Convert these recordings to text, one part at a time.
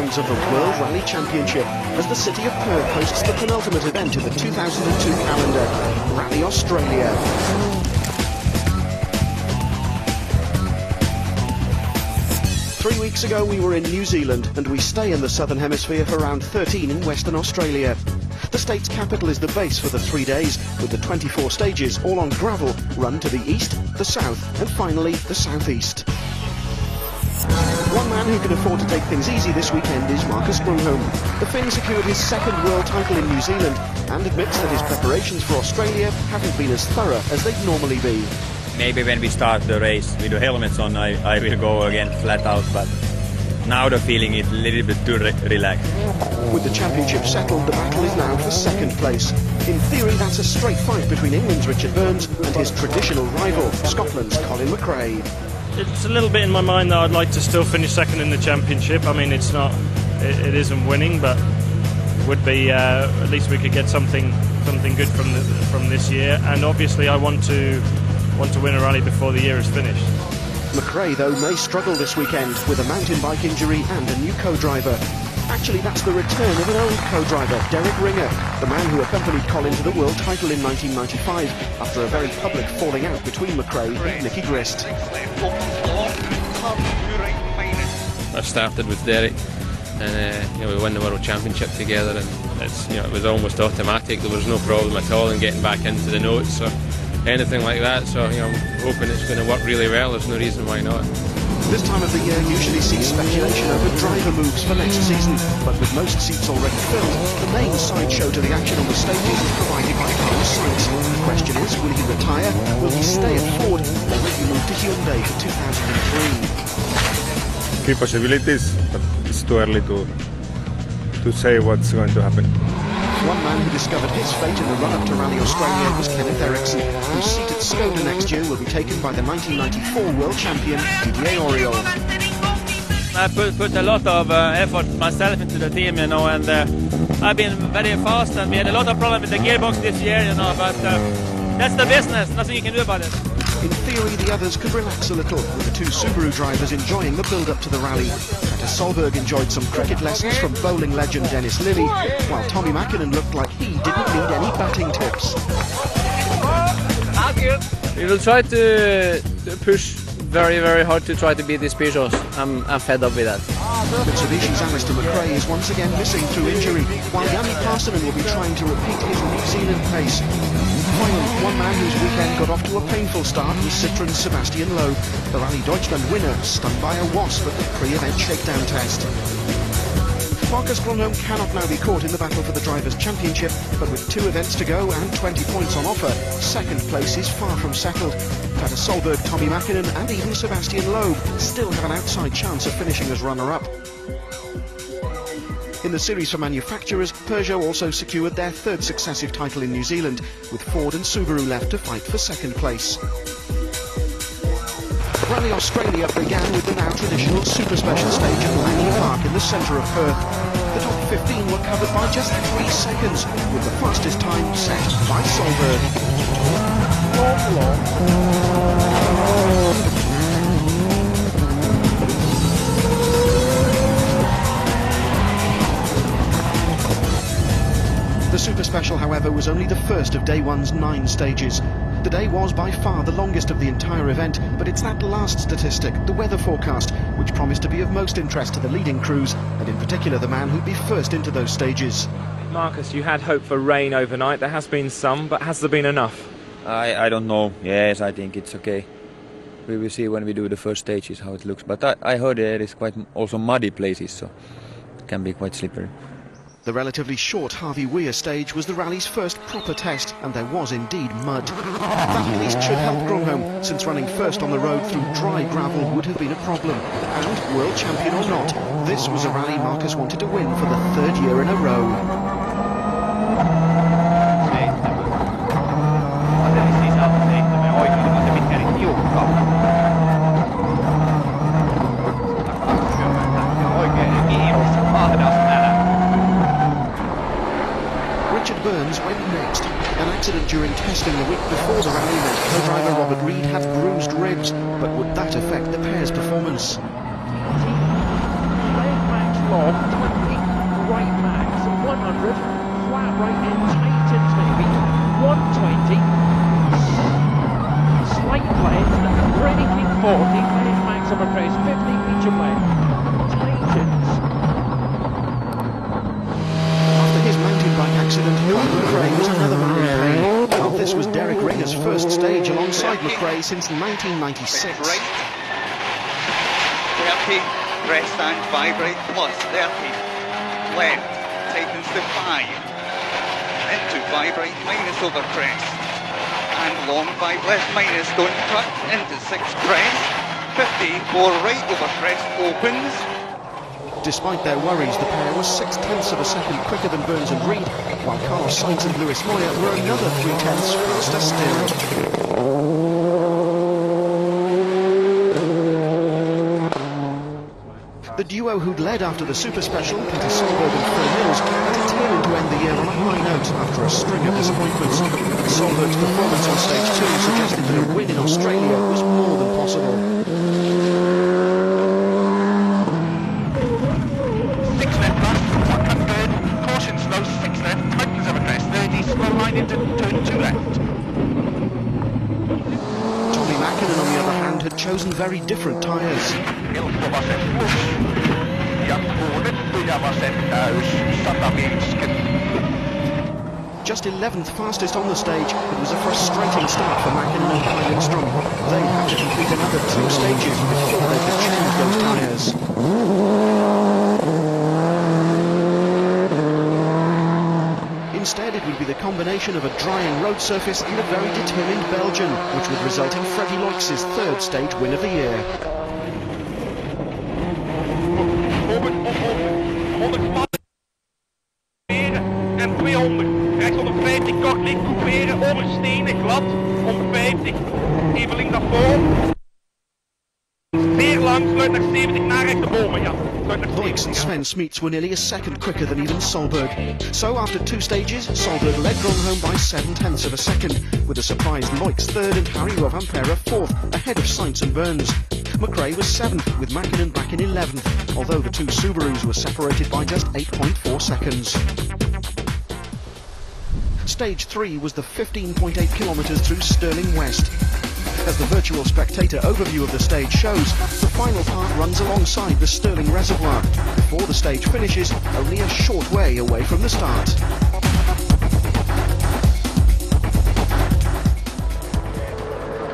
Of the World Rally Championship as the city of Perth hosts the penultimate event in the 2002 calendar, Rally Australia. Three weeks ago we were in New Zealand and we stay in the Southern Hemisphere for round 13 in Western Australia. The state's capital is the base for the 3 days, with the 24 stages, all on gravel, run to the east, the south and finally the southeast. One man who can afford to take things easy this weekend is Marcus Grönholm. The Finn secured his second world title in New Zealand and admits that his preparations for Australia haven't been as thorough as they'd normally be. Maybe when we start the race with the helmets on, I will go again flat out, but now the feeling is a little bit too relaxed. With the championship settled, the battle is now for second place. In theory, that's a straight fight between England's Richard Burns and his traditional rival, Scotland's Colin McRae. It's a little bit in my mind that I'd like to still finish second in the championship. I mean, it's not, it isn't winning, but it would be at least we could get something good from this year. And obviously, I want to win a rally before the year is finished. McRae, though, may struggle this weekend with a mountain bike injury and a new co-driver. Actually, that's the return of an old co-driver, Derek Ringer, the man who accompanied Colin to the world title in 1995 after a very public falling out between McRae and Nicky Grist. I started with Derek, and we won the World Championship together, and it was almost automatic. There was no problem at all in getting back into the notes or anything like that. So I'm hoping it's going to work really well. There's no reason why not. This time of the year usually sees speculation over driver moves for next season, but with most seats already filled, the main sideshow to the action on the stages is provided by Carlos Sainz. The question is, will he retire, will he stay at Ford, or will he move to Hyundai for 2003? Few possibilities, but it's too early to say what's going to happen. One man who discovered his fate in the run-up to Rally Australia was Kenneth Eriksson, whose seat at Skoda next year will be taken by the 1994 world champion Didier Auriol. I put a lot of effort myself into the team, and I've been very fast, and we had a lot of problems with the gearbox this year, but that's the business, nothing you can do about it. In theory, the others could relax a little, with the two Subaru drivers enjoying the build-up to the rally. Peter Solberg enjoyed some cricket lessons from bowling legend Dennis Lilly, while Tommy Mäkinen looked like he didn't need any batting tips. We will try to push very, very hard to try to beat these Peugeots. I'm fed up with that. Mitsubishi's Alistair McRae is once again missing through injury, while Yanni Parsonen will be trying to repeat his New Zealand pace. Finally, one man whose weekend got off to a painful start was Citroen's Sebastian Loeb, the Rally Deutschland winner, stung by a wasp at the pre-event shakedown test. Marcus Grönholm cannot now be caught in the battle for the Drivers' Championship, but with 2 events to go and 20 points on offer, second place is far from settled. Peter Solberg, Tommy Mäkinen and even Sebastian Loeb still have an outside chance of finishing as runner-up. In the series for manufacturers, Peugeot also secured their 3rd successive title in New Zealand, with Ford and Subaru left to fight for second place. Rally Australia began with the now traditional super special stage at Langley Park in the centre of Perth. The top 15 were covered by just 3 seconds, with the fastest time set by Solberg. The Super Special, however, was only the first of Day 1's 9 stages. The day was by far the longest of the entire event, but it's that last statistic, the weather forecast, which promised to be of most interest to the leading crews, and in particular the man who'd be first into those stages. Marcus, you had hope for rain overnight. There has been some, but has there been enough? I don't know. Yes, I think it's okay. We will see when we do the first stages how it looks, but I heard there is quite also muddy places, so it can be quite slippery. The relatively short Harvey Weir stage was the rally's first proper test, and there was indeed mud. That at least should help Grumholm, since running first on the road through dry gravel would have been a problem. And, world champion or not, this was a rally Marcus wanted to win for the third year in a row. Burns went next. An accident during testing the week before the rally meant co-driver Robert Reid had bruised ribs, but would that affect the pair's performance? Left max long, 20, right max 100, flat right in tightens maybe, 120, slight left, pretty clean 40, left max upper crest, 50 medium left, tightens. Accident, McRae was another man in pain. Well, this was Derek Ringer's first stage alongside McRae since 1996. 30, rest and vibrate, plus 30, left, tightens to 5, into vibrate, minus over crest, and long 5 left, minus, don't cut, into 6 crest, 50, 4 right over crest, opens. Despite their worries, the pair was 0.6 of a second quicker than Burns and Reid, while Carlos Sainz and Lewis Moyer were another 0.3 faster still. The duo who'd led after the Super Special, Peter Solberg and Phil Mills, had determined to end the year on a high note after a string of disappointments. Solberg's performance on stage 2 suggested that a win in Australia was more than possible. Into turn 2 left. Tommy Mäkinen, on the other hand, had chosen very different tyres. Just 11th fastest on the stage, it was a frustrating start for Mäkinen and Kai Lindstrom. They had to complete another 2 stages before they could change those tyres. Instead, it would be the combination of a drying road surface and a very determined Belgian, which would result in Freddie Loix's 3rd stage win of the year. En 200. Rechts 150, kort licht couperen, over stenen, glad, 150. Even links daarvoor. Zeer lang, sluit naar 70, naar rechts de bomen, ja. Loix and Sven Smits were nearly a second quicker than even Solberg. So after 2 stages, Solberg led Grumholm by 0.7 of a second, with a surprised Loix 3rd and Harry Rovanpera 4th, ahead of Sainz and Burns. McRae was 7th, with Mäkinen back in 11th, although the 2 Subarus were separated by just 8.4 seconds. Stage 3 was the 15.8 kilometres through Stirling West. As the virtual spectator overview of the stage shows, the final part runs alongside the Stirling Reservoir, before the stage finishes only a short way away from the start.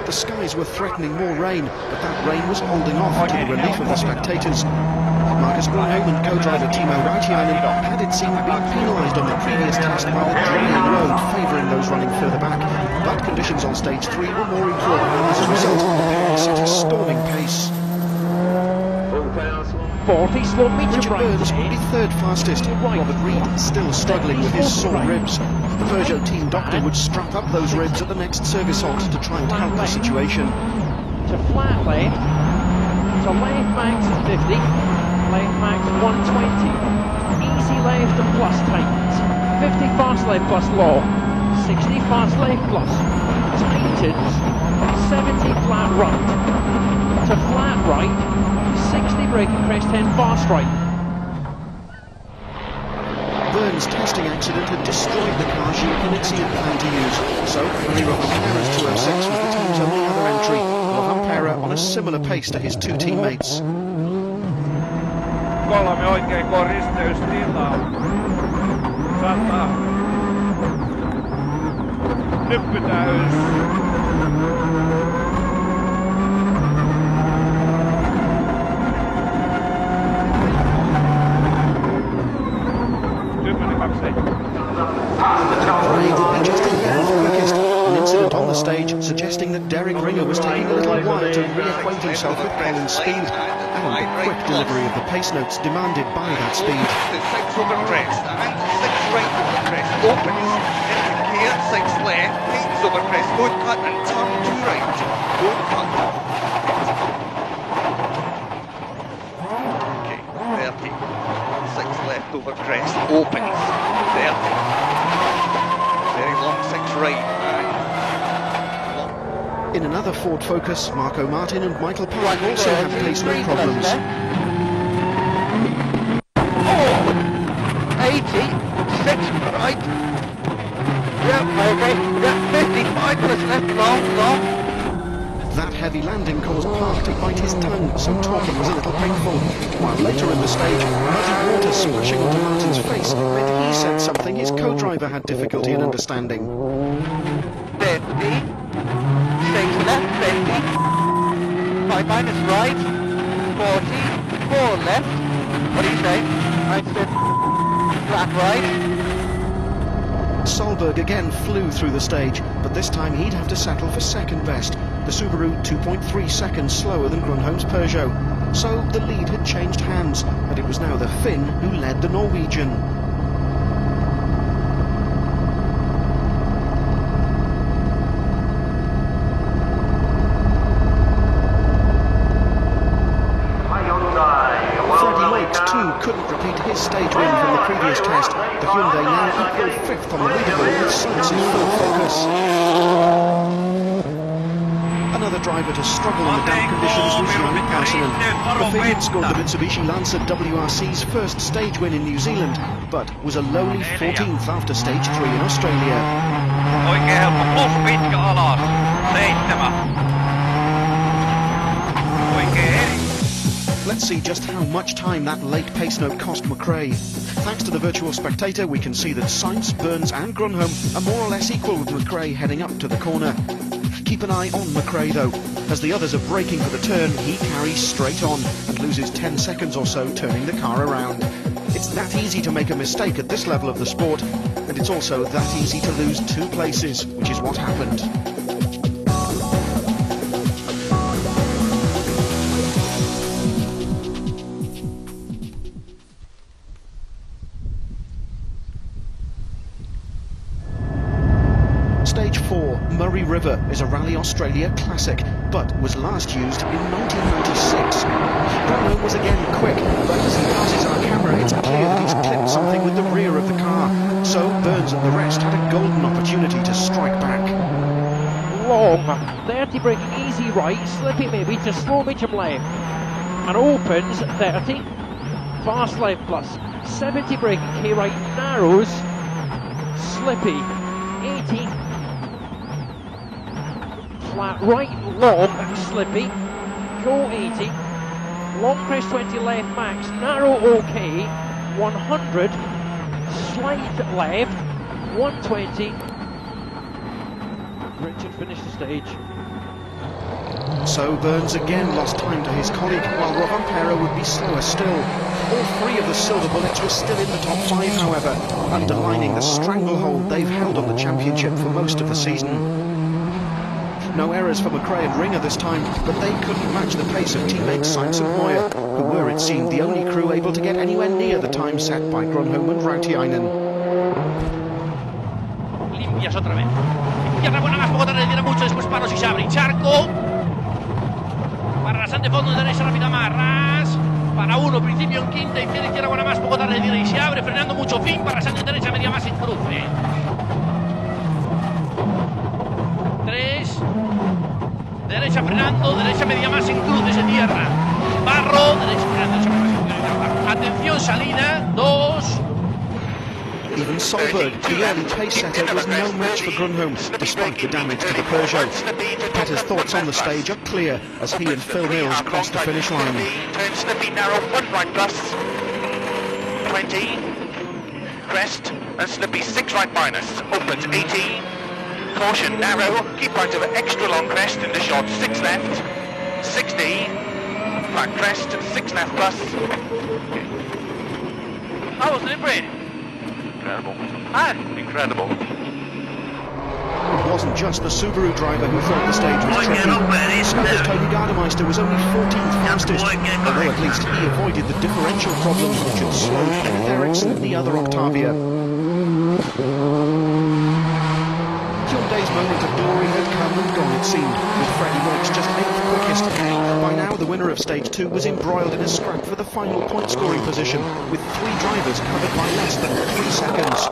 The skies were threatening more rain, but that rain was holding off to the relief of the spectators. Marcus Grumholm and co-driver Timo Raitiainen had, it seemed, been penalised on the previous test by the drying road favouring those running further back, but conditions on stage 3 were more equal, and as a result, the pair set a storming pace. 40, slow meter Richard Burns would be 3rd fastest, Robert Reid still struggling with his sore ribs. The Peugeot team doctor would strap up those ribs at the next service halt to try and help the situation. To flat left, to left max 50, left max 120, easy left and plus tightens, 50 fast left plus low, 60 fast left plus, tightens, 70 flat right, to flat right, 60 braking crest 10 fast right. Burns' testing accident had destroyed the car Gilles had planned to use, so Harry Rovanpera's 206 was the team's only other entry, Rovanpera on a similar pace to his 2 teammates. 3 oikein koristeystila. 100. Nyppytäys. stage, suggesting that Derek Ringer was taking a little while to reacquaint himself with Colin's speed and the quick delivery of the pace notes demanded by that speed. 6 over crest and 6 right over crest, opens into gear, 6 left, 8 over crest, road cut and turn 2 right, road cut. Okay, 30, 6 left over crest, opens, 30, very long 6 right. In another Ford Focus, Marco Martin and Michael Park also had pace note problems. 80, 6 right. Yep, okay. Yep, 55 plus left, long. That heavy landing caused Park to bite his tongue, so talking was a little painful. While later in the stage, muddy water splashing onto Martin's face meant he said something his co-driver had difficulty in understanding. 50. 6 left, 50, 5 minus right, 40, 4 left, what do you say? I said flat right. Solberg again flew through the stage, but this time he'd have to settle for second best, the Subaru 2.3 seconds slower than Grunholm's Peugeot. So the lead had changed hands, and it was now the Finn who led the Norwegian. Couldn't repeat his stage win from the previous test. The Hyundai now equal 5th on the leaderboard with Sainz in full focus. Another driver to struggle in the damp conditions was Yanni Parsonen. The favourite scored the Mitsubishi Lancer WRC's first stage win in New Zealand, but was a lowly 14th after stage 3 in Australia. Oikein helppo, plus pitkä alas, 7. Oikein. Let's see just how much time that late pace note cost McRae. Thanks to the virtual spectator, we can see that Sainz, Burns and Grunholm are more or less equal with McRae heading up to the corner. Keep an eye on McRae though. As the others are braking for the turn, he carries straight on and loses 10 seconds or so turning the car around. It's that easy to make a mistake at this level of the sport, and it's also that easy to lose 2 places, which is what happened. Stage 4, Murray River, is a Rally Australia classic, but was last used in 1996. Grunholm was again quick, but as he passes our camera, it's clear that he's clipped something with the rear of the car. So Burns and the rest had a golden opportunity to strike back. Long, 30 braking easy right, slippy maybe to slow medium left. And opens 30, fast left plus, 70 braking K right, narrows, slippy, 80. Flat right, long, slippy, go 80, long crest 20 left max, narrow OK, 100, slide left, 120. Richard finished the stage. So Burns again lost time to his colleague, while Rovanperä would be slower still. All 3 of the silver bullets were still in the top 5, however, underlining the stranglehold they've held on the championship for most of the season. No errors for McRae and Ringer this time, but they couldn't match the pace of teammates Sainz and Moyer, who were, it seemed, the only crew able to get anywhere near the time set by Grunholm and Rautiainen. Limpias otra vez. Izquierda buena más, poco tarde, tiene mucho, después paros y se abre. Charco. Barras ante fondo, derecha rápida Marras. Para 1, principio en quinta, izquierda buena más, poco tarde, y se abre, frenando mucho fin. Barras ante derecha, media más en cruce. 3. Derecha frenando, derecha media más en cruces de tierra. Barro, derecha frenando, derecha media más en tierra. Atención, salida, 2. Even Solberg, the early pace setter, was no match for Grunholm, despite the damage to the Peugeot. Petter's thoughts on the stage are clear as he and Phil Mills cross the finish line. Turn slippy, narrow, 1 right plus. 20. Crest and slippy, 6 right minus. Opens 80. Caution, narrow, keep out of an extra long crest in the short, 6 left, 60, flat crest, 6 left plus. How was it, Brady? Incredible. Ah, incredible. wasn't just the Subaru driver who thought the stage was tricky. Scuffers Tony Gardemeister was only 14th fastest, although at least he avoided the differential problems which had slowed Kenneth Eriksson and the other Octavia. Hyundai's moment of glory had come and gone, it seemed, with Freddie Roach just 8th quickest. By now, the winner of Stage 2 was embroiled in a scrap for the final point-scoring position, with 3 drivers covered by less than 3 seconds.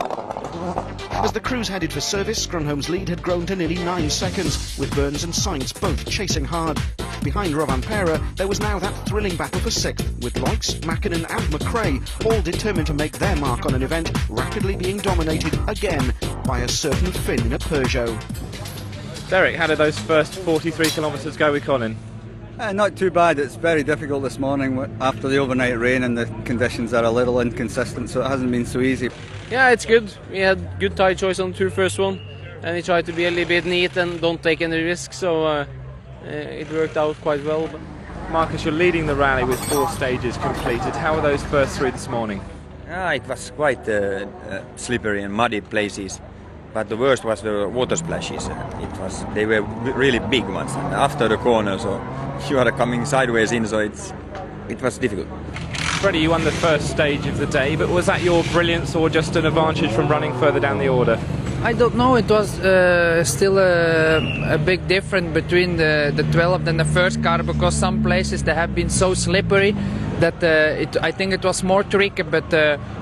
As the crews headed for service, Grönholm's lead had grown to nearly 9 seconds, with Burns and Sainz both chasing hard. Behind Rovanperä, there was now that thrilling battle for 6th, with Loix, Mäkinen and McRae all determined to make their mark on an event rapidly being dominated again by a certain Finn in a Peugeot. Derek, how did those first 43 kilometres go with Colin? Not too bad. It's very difficult this morning after the overnight rain, and the conditions are a little inconsistent, so it hasn't been so easy. Yeah, it's good. We had good tyre choice on the 2 first one, and we tried to be a little bit neat and don't take any risks, so it worked out quite well. Marcus, you're leading the rally with 4 stages completed. How were those first 3 this morning? It was quite slippery and muddy places, but the worst was the water splashes. They were really big ones after the corner, so you are coming sideways in, so it was difficult. Freddie, you won the first stage of the day, but was that your brilliance or just an advantage from running further down the order? I don't know, it was still a big difference between the 12th and the first car, because some places they have been so slippery that I think it was more tricky, but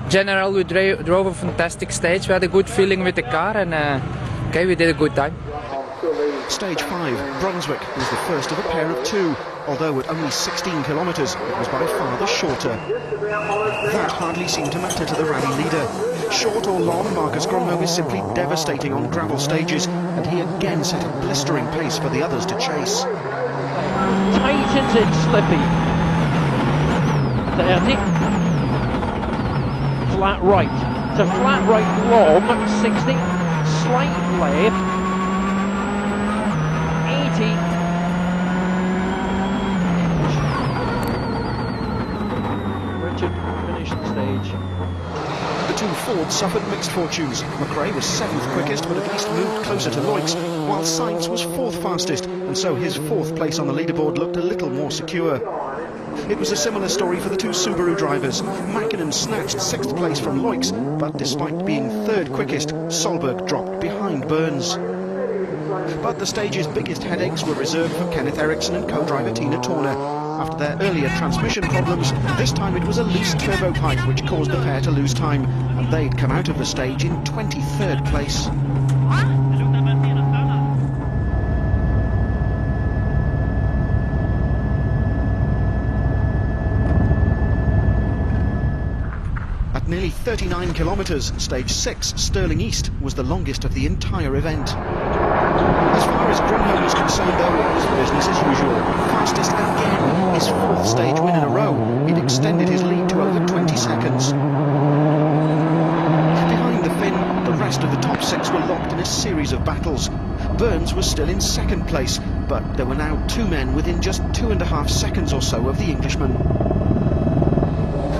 generally we drove a fantastic stage. We had a good feeling with the car, and okay, we did a good time. Stage 5, Brunswick, was the first of a pair of 2, although at only 16 kilometres, it was by far the shorter. That hardly seemed to matter to the rally leader. Short or long, Marcus Grönholm is simply devastating on gravel stages, and he again set a blistering pace for the others to chase. Tightens it slippy. 30. Flat right. To flat right long, 60. Slight left. 80. Richard finished the stage. The 2 Fords suffered mixed fortunes. McRae was 7th quickest, but at least moved closer to Loix, while Sainz was 4th fastest, and so his 4th place on the leaderboard looked a little more secure. It was a similar story for the 2 Subaru drivers. Mäkinen snatched 6th place from Loix, but despite being 3rd quickest, Solberg dropped behind Burns. But the stage's biggest headaches were reserved for Kenneth Eriksson and co-driver Tina Turner. After their earlier transmission problems, this time it was a loose turbo pipe which caused the pair to lose time, and they'd come out of the stage in 23rd place. At nearly 39 kilometres, stage 6, Stirling East, was the longest of the entire event. As far as Grönholm was concerned, though, it was business as usual. Fastest again, his 4th stage win in a row. He'd extended his lead to over 20 seconds. Behind the Finn, the rest of the top 6 were locked in a series of battles. Burns was still in 2nd place, but there were now 2 men within just 2.5 seconds or so of the Englishman.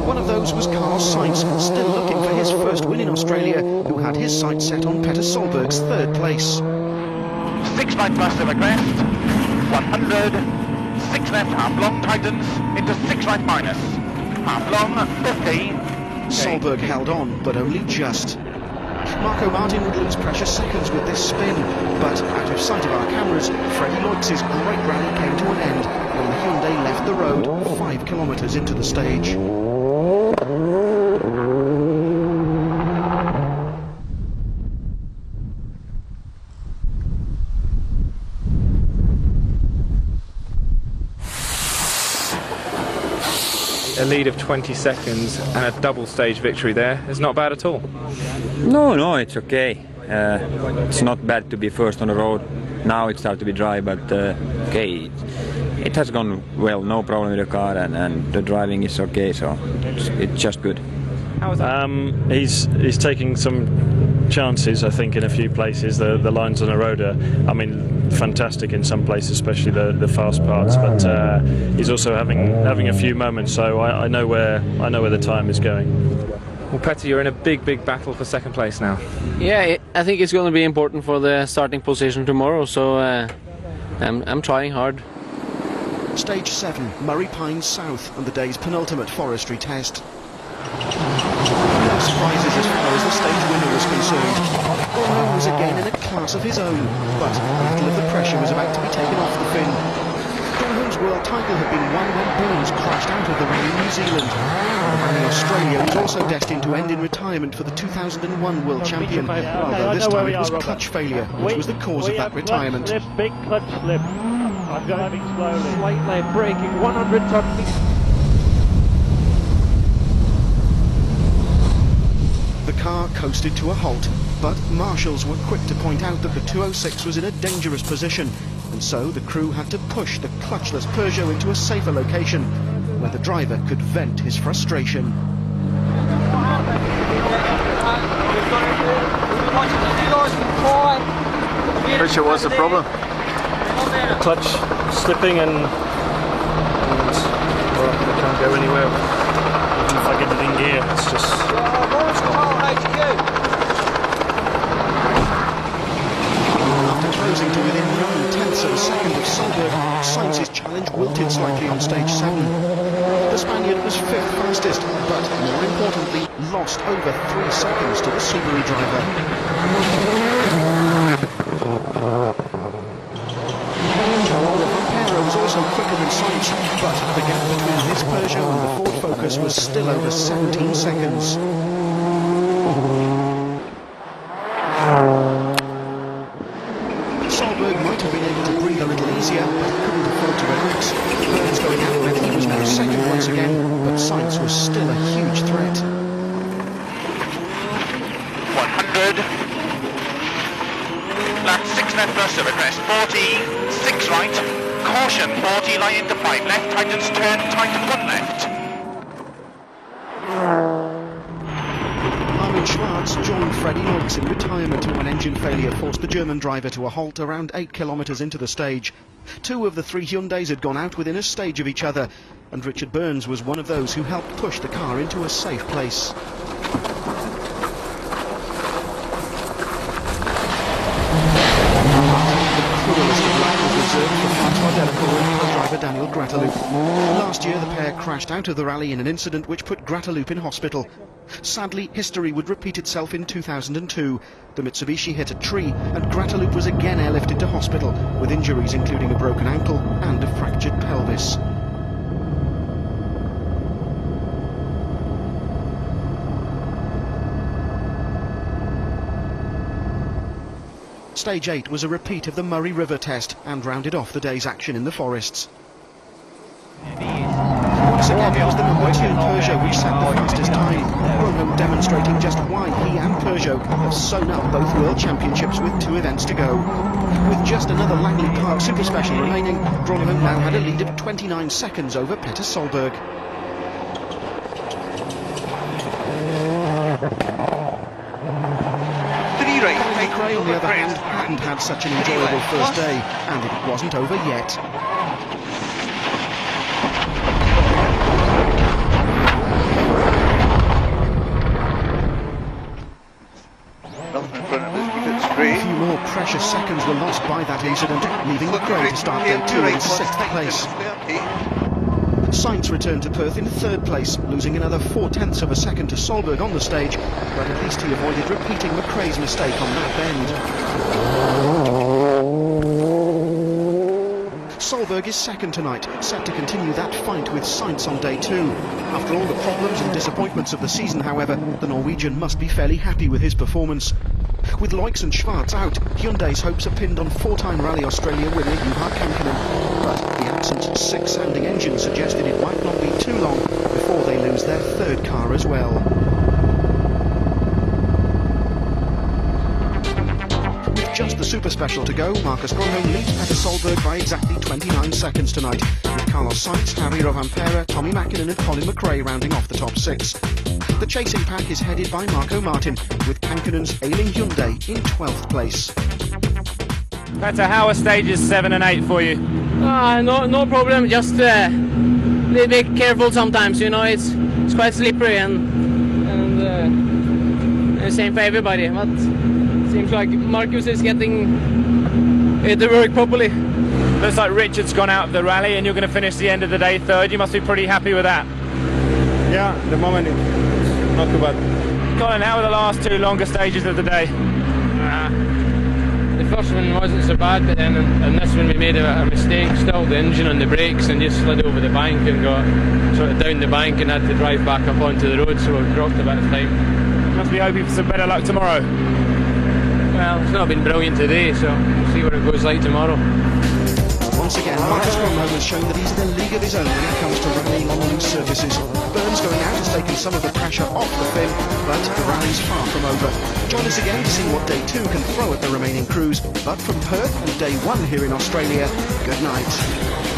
One of those was Carlos Sainz, still looking for his first win in Australia, who had his sights set on Petter Solberg's 3rd place. 6 right plus to the crest, 100, 6 left, half long tightens, into 6 right minus, half long, 50. Solberg held on, but only just. Marco Martin would lose precious seconds with this spin, but out of sight of our cameras, Freddie Loix's great rally came to an end when the Hyundai left the road 5 kilometres into the stage. A lead of 20 seconds and a double stage victory there is not bad at all. No, it's okay. It's not bad to be first on the road. Now it starts to be dry, but okay, it has gone well, no problem with the car, and the driving is okay, so it's just good. How was that? He's taking some chances, I think, in a few places. The lines on the road are, I mean, fantastic in some places, especially the fast parts. But he's also having a few moments, so I know where the time is going. Well, Petter, you're in a big battle for second place now. Yeah, I think it's going to be important for the starting position tomorrow, so I'm trying hard. Stage 7, Murray Pines South, and the day's penultimate forestry test. No surprises as far as the stage winner was concerned. Gromholm was again in a class of his own, but a little of the pressure was about to be taken off the Finn. Gromholm's world title had been won when Burns crashed out of the rally in New Zealand. Rally Australia was also destined to end in retirement for the 2001 world champion, although this time it was clutch failure which was the cause of that retirement. Big clutch slip. I'm driving slowly. Slightly braking, 100 tons. The car coasted to a halt, but marshals were quick to point out that the 206 was in a dangerous position, and so the crew had to push the clutchless Peugeot into a safer location, where the driver could vent his frustration. Richard, what's the problem? Clutch slipping and well, I can't go anywhere. Even if I get it in gear, it's just... After closing to within 9/10 of a second of Solberg, Sainz's challenge wilted slightly on stage 7. The Spaniard was 5th fastest, but more importantly, lost over 3 seconds to the Subaru driver. Was also quicker than Sainz, but the gap between his Peugeot and the Ford Focus was still over 17 seconds. Solberg might have been able to breathe a little easier, but he couldn't afford to relax. Burns going out meant he was now second once again, but Sainz was still a huge threat. 100. Lap 6 left first of crest, 40, 6 right. Caution, 40 line into 5 left, tightens turn, tight 1 left. Armin Schwarz joined Freddie Noakes in retirement when engine failure forced the German driver to a halt around 8 kilometres into the stage. 2 of the 3 Hyundais had gone out within a stage of each other, and Richard Burns was one of those who helped push the car into a safe place. Last year the pair crashed out of the rally in an incident which put Grataloop in hospital. Sadly, history would repeat itself in 2002. The Mitsubishi hit a tree and Grataloop was again airlifted to hospital with injuries including a broken ankle and a fractured pelvis. Stage 8 was a repeat of the Murray River test and rounded off the day's action in the forests. Once again it was the number 2 Peugeot which set the fastest time, Gromholm demonstrating just why he and Peugeot have sewn up both World Championships with 2 events to go. With just another Langley Park Super Special remaining, Gromholm now had a lead of 29 seconds over Petter Solberg. McRae, on the other hand, hadn't had such an enjoyable first day, and it wasn't over yet. A few more precious seconds were lost by that incident, leaving McRae to start day 2 in 6th place. Sainz returned to Perth in 3rd place, losing another 0.4 of a second to Solberg on the stage, but at least he avoided repeating McRae's mistake on that bend. Solberg is second tonight, set to continue that fight with Sainz on day 2. After all the problems and disappointments of the season, however, the Norwegian must be fairly happy with his performance. With Loix and Schwarz out, Hyundai's hopes are pinned on 4-time Rally Australia winner Juha Kankkunen, but the absence of 6-sounding engine suggested it might not be too long before they lose their 3rd car as well. With just the Super Special to go, Marcus Gromholm leads Petter Solberg by exactly 29 seconds tonight, with Carlos Sainz, Harry Rovanperä, Tommy Mäkinen and Colin McRae rounding off the top 6. The chasing pack is headed by Marco Martin, with Kankkunen's ailing Hyundai in 12th place. Petter, how are stages 7 and 8 for you? No problem, just a little bit careful sometimes, you know, it's quite slippery and and the same for everybody. But it seems like Marcus is getting it to work properly. Looks like Richard's gone out of the rally, and you're going to finish the end of the day third. You must be pretty happy with that. Yeah, at the moment it's not too bad. Colin, how were the last two longer stages of the day? The first one wasn't so bad, but then in this one we made a mistake, stalled the engine on the brakes and just slid over the bank and got sort of down the bank and had to drive back up onto the road, so we dropped a bit of time. You must be hoping for some better luck tomorrow. Well, it's not been brilliant today, so we'll see what it goes like tomorrow. Once again, Marcus Gromov has shown that he's in a league of his own when it comes to rallying on loose surfaces. Burns going out has taken some of the pressure off the fin, but the rally's far from over. Join us again to see what day 2 can throw at the remaining crews. But from Perth and day 1 here in Australia, good night.